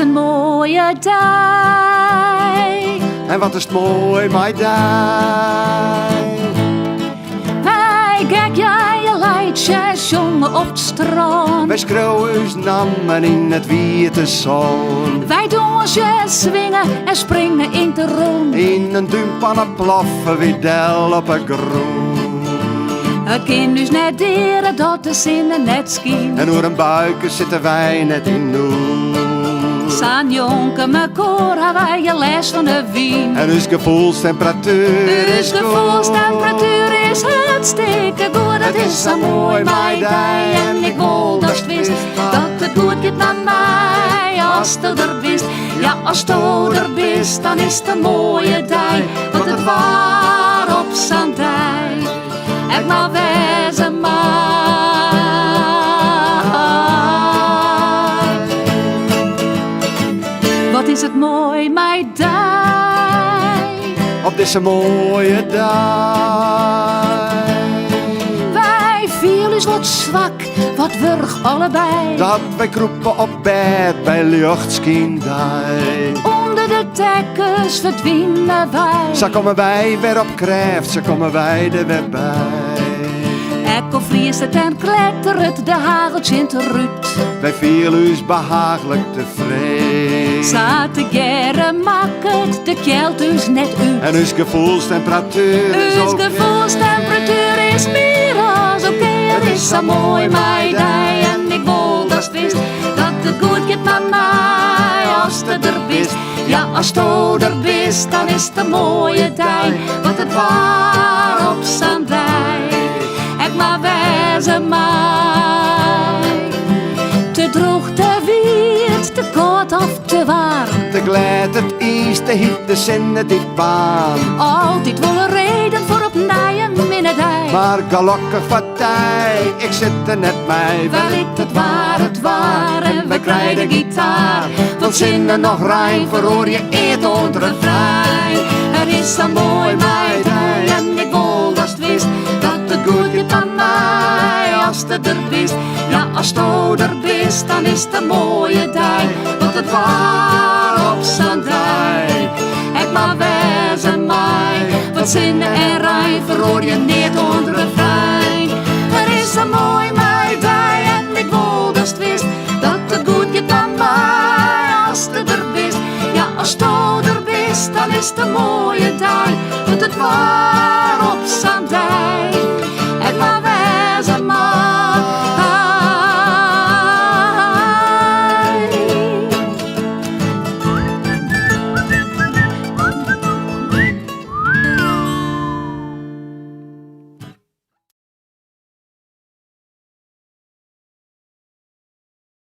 een mooie dag. En wat is het mooi, my dag. Wij kijk jij je leidjes jongen op het strand. Wij schreeuwen uw namen in het witte zon. Wij doen ons je swingen en springen in de rond. In een duimpanne ploffen wie del op een groen. Het kind dus net deren dat de zinnen net schien. En door een buiken zitten wij net in noen. Saan jonken me koor hebben wij je les van de wien. En uw gevoelstemperatuur Dus is de volstemperatuur is hartstikke goed. Het is zo mooi bij die en ik wil dat je wist dat het goed gaat met mij als je er bist. Ja, als je er bist, dan is het een mooie dag. Want het waar op z'n dij. Ik maar wezen maar. Wat is het mooi, mijn dag. op deze mooie dag. Wij vielen eens wat zwak, wat wurg allebei. Dat wij kroepen op bed bij luchtskindij. Onder de dekkens verdwijnen wij. Zo komen wij weer op kreeft, zo komen wij er weer bij. Ekko vriest het en klettert de hageltje in de ruut. Wij vielen ons behagelijk tevreden. Zaten geren makkert de kjeld dus net uit. En ons gevoelstemperatuur is Uw ook gevoelstemperatuur is meer als oké. Het is zo mooi, mijn dij. En ik wil dat je wist dat het goed gaat met mij als je er bist. Ja, als je er bist, dan is het een mooie dij. Want het waar op z'n dij. Ik maar wezen mij. Te droog, te wierd, te koud of te warm. te glad, het is, te hiet, de zinnen dit baan. Altijd wel een reden voor op nijen minnedij. Maar gelukkig wat tij, ik zit er net bij. Wellicht het waar en we krijgen de gitaar. Want zinnen nog rijm, verhoor je eet onder een vrij. Er is zo mooi mij dij en ik wil dat je wist dat het goed gaat aan mij als je er bist. Ja, als je er bist, dan is het een mooie dij. Want het waar op z'n dij. Ik maar wezen mij, want zinnen en rijm verhoor je niet onder een vrij. Er is zo mooi mij dij en ik wil dat je wist dat het goed gaat aan mij als je er bist. Ja, als je er bist, dan is het een mooie dij. Want het waar